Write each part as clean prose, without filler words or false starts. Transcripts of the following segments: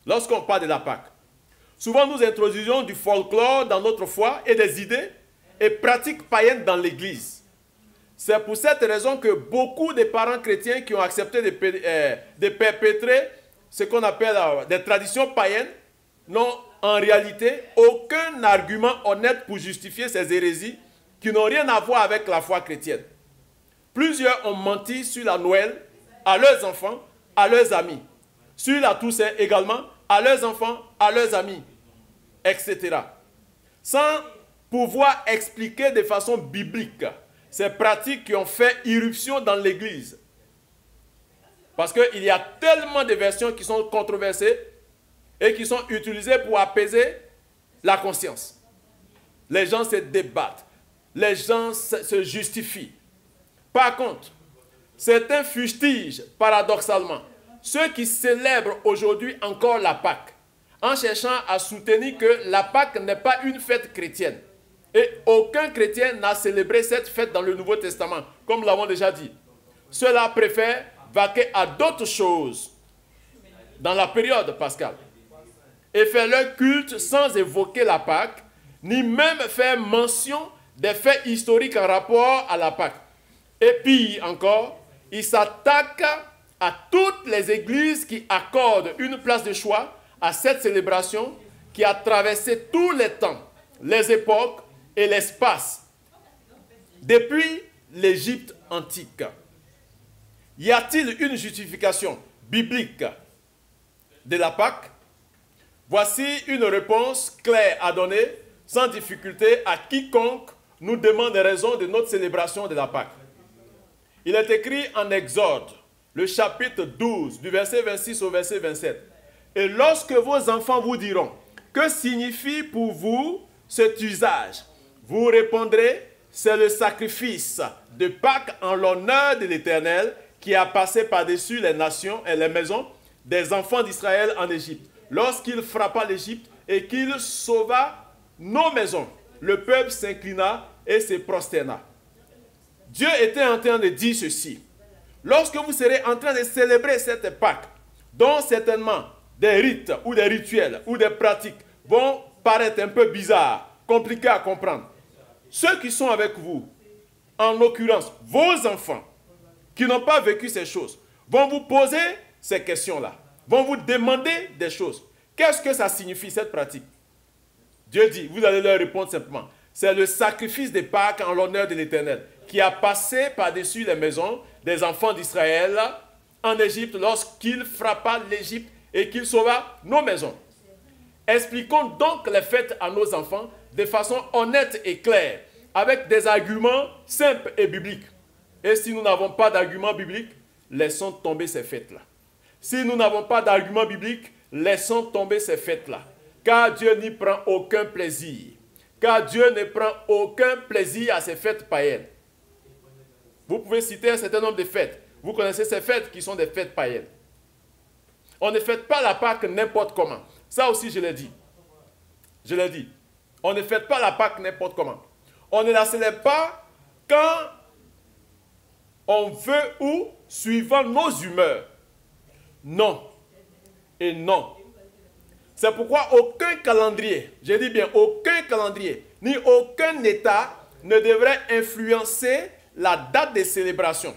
lorsqu'on parle de la Pâque. Souvent, nous introduisons du folklore dans notre foi et des idées et pratiques païennes dans l'Église. C'est pour cette raison que beaucoup de parents chrétiens qui ont accepté de perpétrer ce qu'on appelle des traditions païennes n'ont en réalité aucun argument honnête pour justifier ces hérésies qui n'ont rien à voir avec la foi chrétienne. Plusieurs ont menti sur la Noël à leurs enfants, à leurs amis. Sur la Toussaint également, à leurs enfants, à leurs amis, etc. Sans pouvoir expliquer de façon biblique ces pratiques qui ont fait irruption dans l'Église. Parce qu'il y a tellement de versions qui sont controversées et qui sont utilisées pour apaiser la conscience. Les gens se débattent, les gens se justifient. Par contre, certains fustigent paradoxalement ceux qui célèbrent aujourd'hui encore la Pâque, en cherchant à soutenir que la Pâque n'est pas une fête chrétienne. Et aucun chrétien n'a célébré cette fête dans le Nouveau Testament, comme nous l'avons déjà dit. Ceux-là préfèrent vaquer à d'autres choses dans la période pascale et faire leur culte sans évoquer la Pâque, ni même faire mention des faits historiques en rapport à la Pâque. Et puis encore, ils s'attaquent à toutes les églises qui accordent une place de choix à cette célébration qui a traversé tous les temps, les époques et l'espace, depuis l'Égypte antique. Y a-t-il une justification biblique de la Pâque? Voici une réponse claire à donner sans difficulté à quiconque nous demande des raisons de notre célébration de la Pâque. Il est écrit en Exode, le chapitre 12, du verset 26 au verset 27. Et lorsque vos enfants vous diront, que signifie pour vous cet usage? Vous répondrez, c'est le sacrifice de Pâques en l'honneur de l'Éternel qui a passé par-dessus les nations et les maisons des enfants d'Israël en Égypte. Lorsqu'il frappa l'Égypte et qu'il sauva nos maisons, le peuple s'inclina et se prosterna. Dieu était en train de dire ceci. Lorsque vous serez en train de célébrer cette Pâque, dont certainement des rites ou des rituels ou des pratiques vont paraître un peu bizarres, compliqués à comprendre, ceux qui sont avec vous, en l'occurrence vos enfants, qui n'ont pas vécu ces choses, vont vous poser ces questions-là, vont vous demander des choses. Qu'est-ce que ça signifie cette pratique? Dieu dit, vous allez leur répondre simplement, c'est le sacrifice de Pâques en l'honneur de l'Éternel, qui a passé par-dessus les maisons des enfants d'Israël en Égypte lorsqu'il frappa l'Égypte et qu'il sauva nos maisons. Expliquons donc les fêtes à nos enfants de façon honnête et claire, avec des arguments simples et bibliques. Et si nous n'avons pas d'arguments bibliques, laissons tomber ces fêtes-là. Si nous n'avons pas d'arguments bibliques, laissons tomber ces fêtes-là. Car Dieu n'y prend aucun plaisir. Car Dieu ne prend aucun plaisir à ces fêtes païennes. Vous pouvez citer un certain nombre de fêtes. Vous connaissez ces fêtes qui sont des fêtes païennes. On ne fête pas la Pâque n'importe comment. Ça aussi, je l'ai dit. Je l'ai dit. On ne fête pas la Pâque n'importe comment. On ne la célèbre pas quand on veut ou suivant nos humeurs. Non. Et non. C'est pourquoi aucun calendrier, je dis bien aucun calendrier, ni aucun État ne devrait influencer la date des célébrations.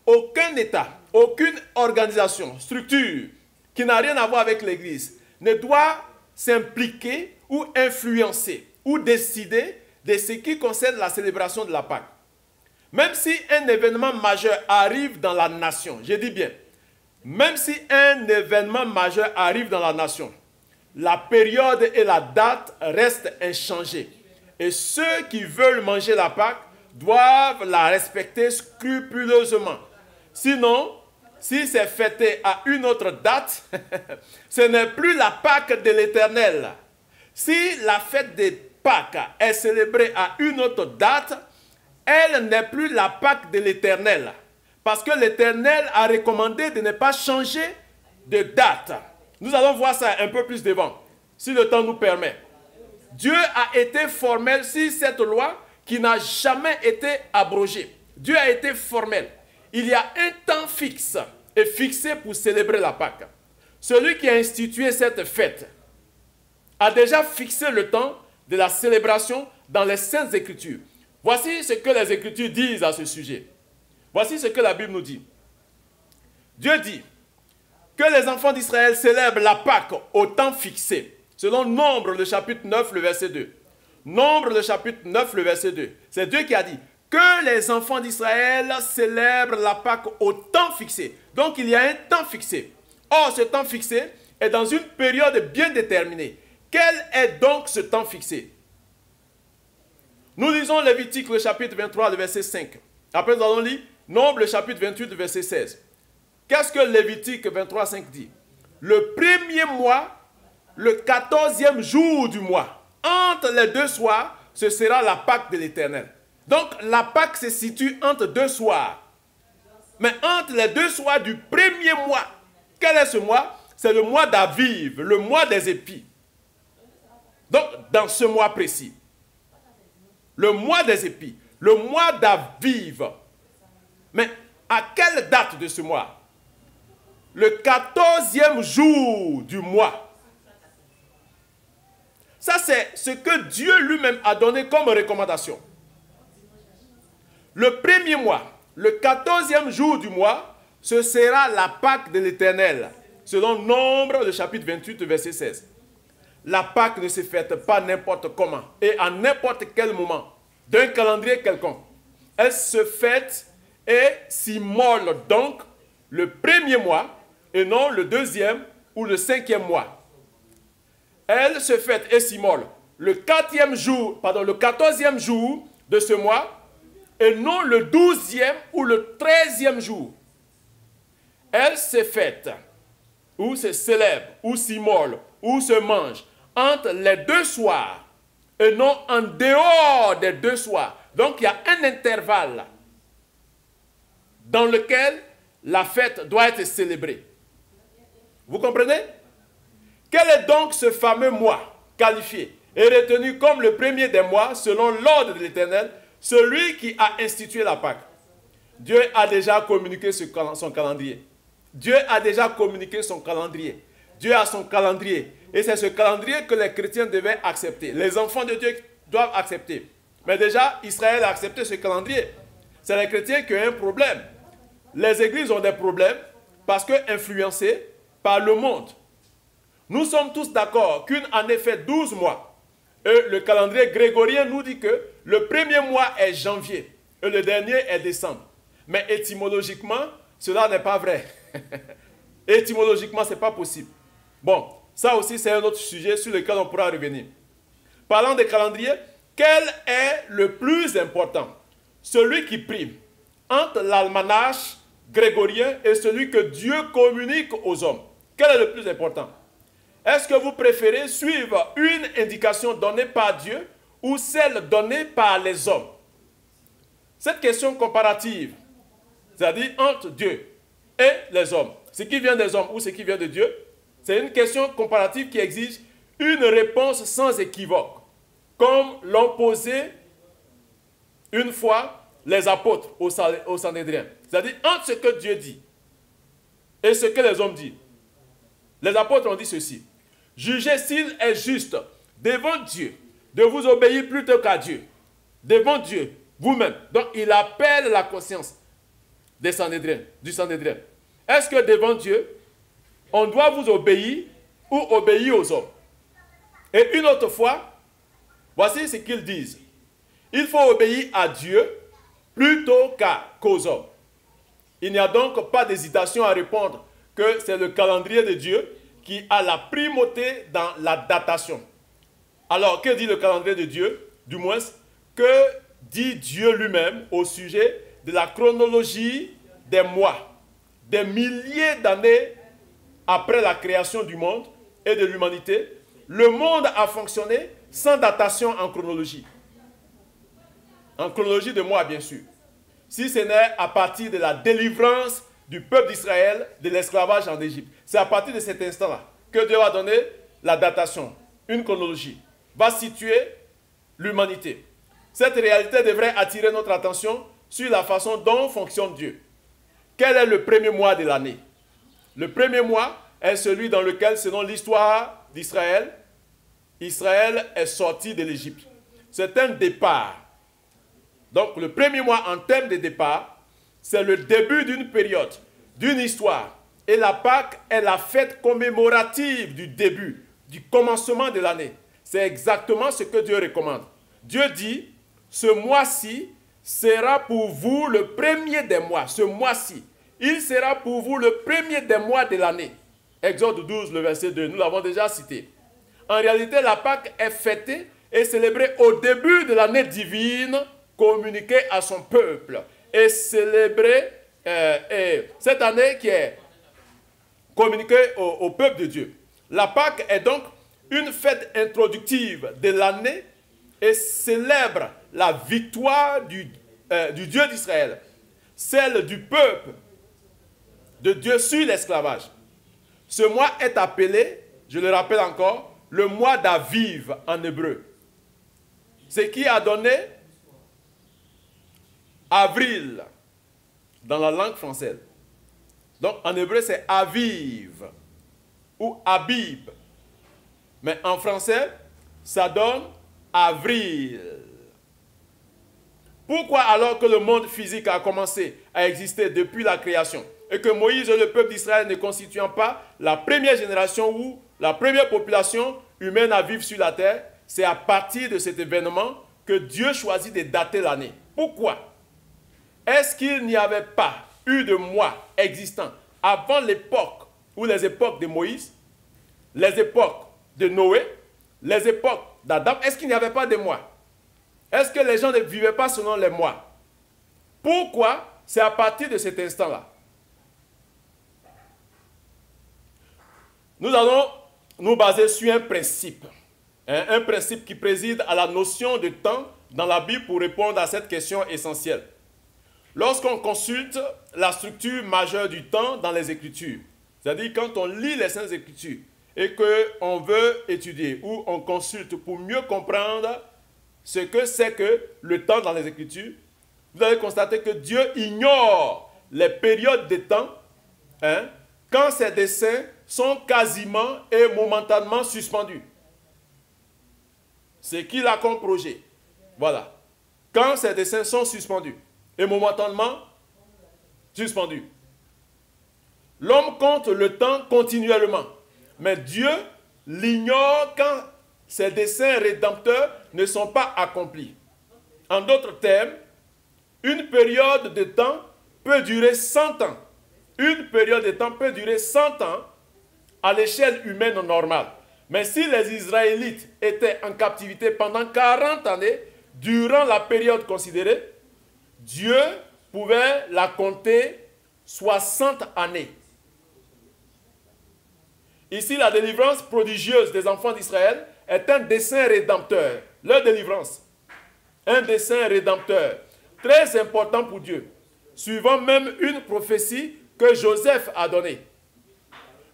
Aucun État, aucune organisation, structure qui n'a rien à voir avec l'Église ne doit s'impliquer ou influencer ou décider de ce qui concerne la célébration de la Pâque. Même si un événement majeur arrive dans la nation, je dis bien, même si un événement majeur arrive dans la nation, la période et la date restent inchangées. Et ceux qui veulent manger la Pâque doivent la respecter scrupuleusement. Sinon, si c'est fêté à une autre date, ce n'est plus la Pâque de l'Éternel. Si la fête des Pâques est célébrée à une autre date, elle n'est plus la Pâque de l'Éternel. Parce que l'Éternel a recommandé de ne pas changer de date. Nous allons voir ça un peu plus devant, si le temps nous permet. Dieu a été formel sur cette loi qui n'a jamais été abrogée. Dieu a été formel. Il y a un temps fixe et fixé pour célébrer la Pâque. celui qui a institué cette fête a déjà fixé le temps de la célébration dans les Saintes Écritures. Voici ce que les Écritures disent à ce sujet. Voici ce que la Bible nous dit. Dieu dit que les enfants d'Israël célèbrent la Pâque au temps fixé, selon Nombre, le chapitre 9, le verset 2. Nombre, le chapitre 9, le verset 2. C'est Dieu qui a dit que les enfants d'Israël célèbrent la Pâque au temps fixé. Donc il y a un temps fixé. Or, ce temps fixé est dans une période bien déterminée. Quel est donc ce temps fixé? Nous lisons Lévitique, le chapitre 23, le verset 5. Après, nous allons lire Nombre, le chapitre 28, le verset 16. Qu'est-ce que Lévitique 23, 5 dit? Le premier mois, le 14e jour du mois, entre les deux soirs, ce sera la Pâque de l'Éternel. Donc, la Pâque se situe entre deux soirs. Mais entre les deux soirs du premier mois, quel est ce mois? C'est le mois d'Aviv, le mois des épis. Donc, dans ce mois précis, le mois des épis, le mois d'Aviv. Mais à quelle date de ce mois? Le 14e jour du mois. Ça, c'est ce que Dieu lui-même a donné comme recommandation. Le premier mois, le 14e jour du mois, ce sera la Pâque de l'Éternel, selon Nombre, le chapitre 28, verset 16. La Pâque ne se fête pas n'importe comment et à n'importe quel moment d'un calendrier quelconque. Elle se fête et s'immole donc le premier mois et non le deuxième ou le 5e mois. Elle se fête et s'immole le 14e jour de ce mois et non le 12e ou le 13e jour. Elle se fête ou se célèbre ou s'immole ou se mange entre les deux soirs et non en dehors des deux soirs. Donc il y a un intervalle dans lequel la fête doit être célébrée. Vous comprenez? Quel est donc ce fameux mois qualifié et retenu comme le premier des mois selon l'ordre de l'Éternel, celui qui a institué la Pâque? Dieu a déjà communiqué son calendrier. Dieu a déjà communiqué son calendrier. Dieu a son calendrier. Et c'est ce calendrier que les chrétiens devaient accepter. Les enfants de Dieu doivent accepter. Mais déjà, Israël a accepté ce calendrier. C'est les chrétiens qui ont un problème. Les églises ont des problèmes parce que influencées par le monde. Nous sommes tous d'accord qu'une année fait 12 mois. Et le calendrier grégorien nous dit que le premier mois est janvier et le dernier est décembre. Mais étymologiquement, cela n'est pas vrai. Étymologiquement, ce n'est pas possible. Bon, ça aussi, c'est un autre sujet sur lequel on pourra revenir. Parlant des calendriers, quel est le plus important? Celui qui prime entre l'almanach grégorien et celui que Dieu communique aux hommes. Quel est le plus important? Est-ce que vous préférez suivre une indication donnée par Dieu ou celle donnée par les hommes? Cette question comparative, c'est-à-dire entre Dieu et les hommes, ce qui vient des hommes ou ce qui vient de Dieu, c'est une question comparative qui exige une réponse sans équivoque, comme l'ont posé une fois les apôtres au Sanhédrin. C'est-à-dire entre ce que Dieu dit et ce que les hommes disent. Les apôtres ont dit ceci: jugez s'il est juste devant Dieu de vous obéir plutôt qu'à Dieu. Devant Dieu, vous-même. Donc il appelle la conscience du Sanhédrin. Est-ce que devant Dieu, on doit vous obéir ou obéir aux hommes? Et une autre fois, voici ce qu'ils disent: il faut obéir à Dieu plutôt qu'aux hommes. Il n'y a donc pas d'hésitation à répondre que c'est le calendrier de Dieu qui a la primauté dans la datation. Alors, que dit le calendrier de Dieu? Du moins, que dit Dieu lui-même au sujet de la chronologie des mois, des milliers d'années après la création du monde et de l'humanité? Le monde a fonctionné sans datation en chronologie. En chronologie de mois, bien sûr. Si ce n'est à partir de la délivrance du peuple d'Israël de l'esclavage en Égypte. C'est à partir de cet instant-là que Dieu va donner la datation, une chronologie, va situer l'humanité. Cette réalité devrait attirer notre attention sur la façon dont fonctionne Dieu. Quel est le premier mois de l'année? Le premier mois est celui dans lequel, selon l'histoire d'Israël, Israël est sorti de l'Égypte. C'est un départ. Donc le premier mois en termes de départ, c'est le début d'une période, d'une histoire. Et la Pâque est la fête commémorative du début, du commencement de l'année. C'est exactement ce que Dieu recommande. Dieu dit, ce mois-ci sera pour vous le premier des mois. Ce mois-ci, il sera pour vous le premier des mois de l'année. Exode 12, le verset 2, nous l'avons déjà cité. En réalité, la Pâque est fêtée et célébrée au début de l'année divine, communiquée à son peuple. Et célébrée, cette année qui est communiquée au peuple de Dieu. La Pâque est donc une fête introductive de l'année et célèbre la victoire du Dieu d'Israël, celle du peuple de Dieu sur l'esclavage. Ce mois est appelé, je le rappelle encore, le mois d'Aviv en hébreu. Ce qui a donné avril dans la langue française. Donc en hébreu c'est Aviv ou Abib. Mais en français, ça donne avril. Pourquoi alors que le monde physique a commencé à exister depuis la création et que Moïse et le peuple d'Israël ne constituant pas la première génération ou la première population humaine à vivre sur la terre, c'est à partir de cet événement que Dieu choisit de dater l'année. Pourquoi? Est-ce qu'il n'y avait pas eu de mois existants avant l'époque ou les époques de Moïse, les époques de Noé, les époques d'Adam? Est-ce qu'il n'y avait pas de mois? Est-ce que les gens ne vivaient pas selon les mois? Pourquoi? C'est à partir de cet instant-là. Nous allons nous baser sur un principe qui préside à la notion de temps dans la Bible pour répondre à cette question essentielle. Lorsqu'on consulte la structure majeure du temps dans les Écritures, c'est-à-dire quand on lit les Saintes Écritures et qu'on veut étudier ou on consulte pour mieux comprendre ce que c'est que le temps dans les Écritures, vous allez constater que Dieu ignore les périodes de temps quand ses desseins sont quasiment et momentanément suspendus. Ce qu'il a comme projet. Voilà. Quand ses desseins sont suspendus et momentanément suspendus. L'homme compte le temps continuellement. Mais Dieu l'ignore quand ses desseins rédempteurs ne sont pas accomplis. En d'autres termes, une période de temps peut durer 100 ans. Une période de temps peut durer 100 ans à l'échelle humaine normale. Mais si les Israélites étaient en captivité pendant 40 années, durant la période considérée, Dieu pouvait la compter 60 années. Ici, la délivrance prodigieuse des enfants d'Israël est un dessein rédempteur. Leur délivrance, un dessein rédempteur, très important pour Dieu, suivant même une prophétie que Joseph a donnée.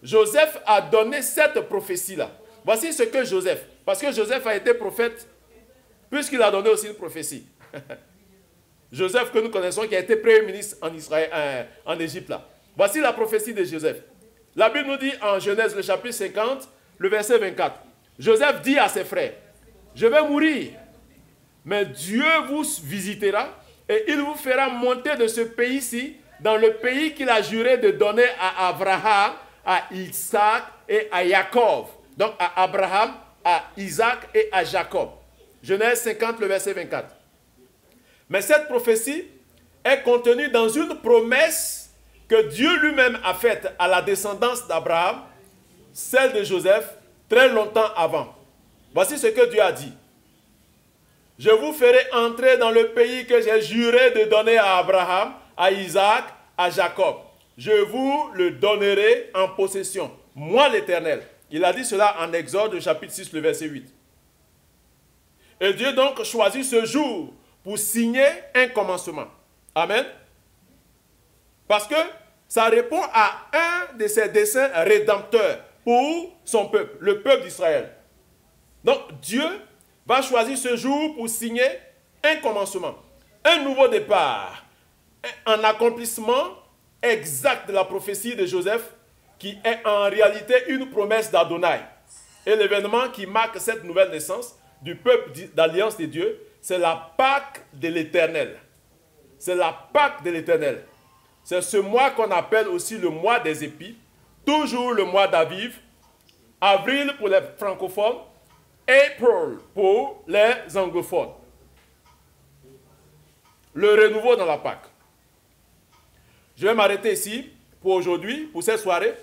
Joseph a donné cette prophétie-là. Voici ce que Joseph, parce que Joseph a été prophète, puisqu'il a donné aussi une prophétie. Joseph que nous connaissons, qui a été premier ministre en Israël, en Égypte là. Voici la prophétie de Joseph. La Bible nous dit en Genèse, le chapitre 50, le verset 24. Joseph dit à ses frères, je vais mourir, mais Dieu vous visitera et il vous fera monter de ce pays-ci dans le pays qu'il a juré de donner à Abraham, à Isaac et à Jacob. Donc à Abraham, à Isaac et à Jacob. Genèse 50, le verset 24. Mais cette prophétie est contenue dans une promesse que Dieu lui-même a faite à la descendance d'Abraham, celle de Joseph, très longtemps avant. Voici ce que Dieu a dit. Je vous ferai entrer dans le pays que j'ai juré de donner à Abraham, à Isaac, à Jacob. Je vous le donnerai en possession, moi l'Éternel. Il a dit cela en Exode, chapitre 6, le verset 8. Et Dieu donc choisit ce jour pour signer un commencement. Amen. Parce que ça répond à un de ses desseins rédempteurs pour son peuple, le peuple d'Israël. Donc Dieu va choisir ce jour pour signer un commencement, un nouveau départ, un accomplissement exact de la prophétie de Joseph qui est en réalité une promesse d'Adonai. Et l'événement qui marque cette nouvelle naissance du peuple d'alliance de Dieu, c'est la Pâque de l'Éternel. C'est la Pâque de l'Éternel. C'est ce mois qu'on appelle aussi le mois des épis, toujours le mois d'Aviv, avril pour les francophones, April pour les anglophones. Le renouveau dans la Pâque. Je vais m'arrêter ici pour aujourd'hui, pour cette soirée,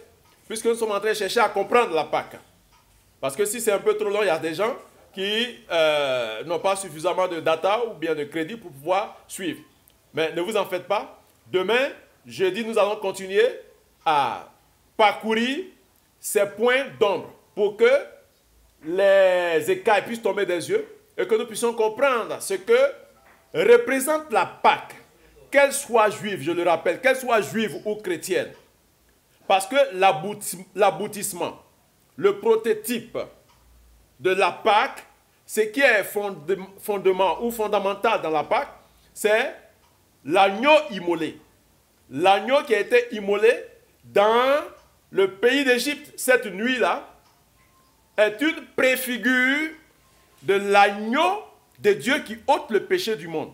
puisque nous sommes en train de chercher à comprendre la Pâque. Parce que si c'est un peu trop long, il y a des gens qui n'ont pas suffisamment de data ou bien de crédit pour pouvoir suivre. Mais ne vous en faites pas. Demain, jeudi, nous allons continuer à parcourir ces points d'ombre pour que les écailles puissent tomber des yeux et que nous puissions comprendre ce que représente la Pâque, qu'elle soit juive, je le rappelle, qu'elle soit juive ou chrétienne. Parce que l'aboutissement, le prototype de la Pâque, ce qui est fondement ou fondamental dans la Pâque, c'est l'agneau immolé. L'agneau qui a été immolé dans le pays d'Égypte cette nuit-là est une préfigure de l'agneau de Dieu qui ôte le péché du monde.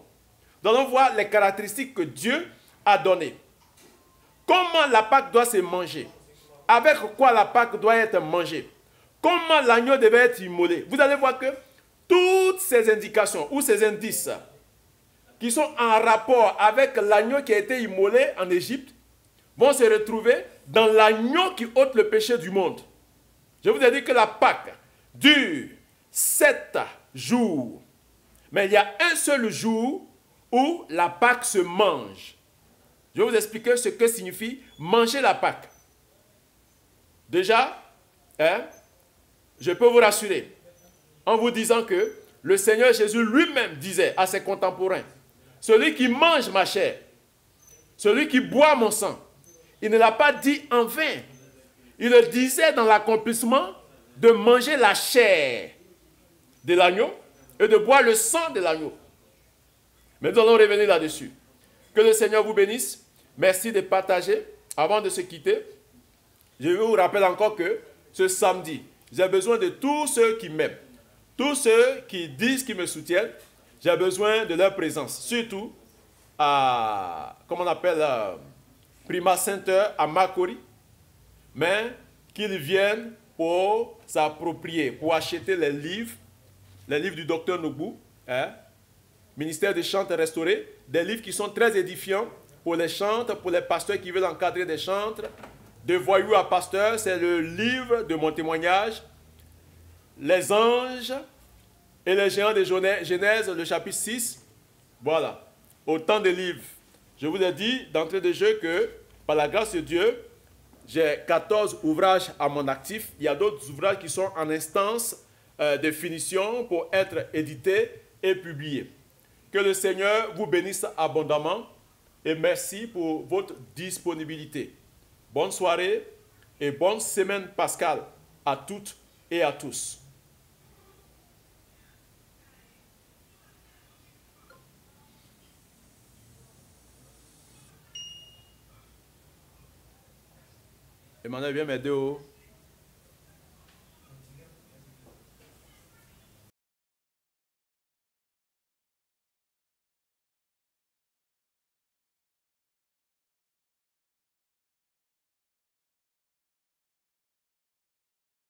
Nous allons voir les caractéristiques que Dieu a données. Comment la Pâque doit se manger? Avec quoi la Pâque doit être mangée? Comment l'agneau devait être immolé? Vous allez voir que toutes ces indications ou ces indices qui sont en rapport avec l'agneau qui a été immolé en Égypte vont se retrouver dans l'agneau qui ôte le péché du monde. Je vous ai dit que la Pâque dure 7 jours. Mais il y a un seul jour où la Pâque se mange. Je vais vous expliquer ce que signifie manger la Pâque. Déjà, je peux vous rassurer en vous disant que le Seigneur Jésus lui-même disait à ses contemporains, celui qui mange ma chair, celui qui boit mon sang, il ne l'a pas dit en vain. Il le disait dans l'accomplissement de manger la chair de l'agneau et de boire le sang de l'agneau. Mais nous allons revenir là-dessus. Que le Seigneur vous bénisse. Merci de partager. Avant de se quitter, je vous rappelle encore que ce samedi, j'ai besoin de tous ceux qui m'aiment, tous ceux qui disent qu'ils me soutiennent. J'ai besoin de leur présence, surtout à, comment on appelle, Prima Center à Makori, mais qu'ils viennent pour s'approprier, pour acheter les livres du docteur Nobu, Ministère des Chantres Restaurés, des livres qui sont très édifiants pour les chantres, pour les pasteurs qui veulent encadrer des chantres. De voyous à pasteurs, c'est le livre de mon témoignage, Les anges et les géants de Genèse, le chapitre 6. Voilà, autant de livres. Je vous ai dit d'entrée de jeu que, par la grâce de Dieu, j'ai 14 ouvrages à mon actif. Il y a d'autres ouvrages qui sont en instance de finition pour être édités et publiés. Que le Seigneur vous bénisse abondamment et merci pour votre disponibilité. Bonne soirée et bonne semaine pascale à toutes et à tous. Emmanuel, viens m'aider.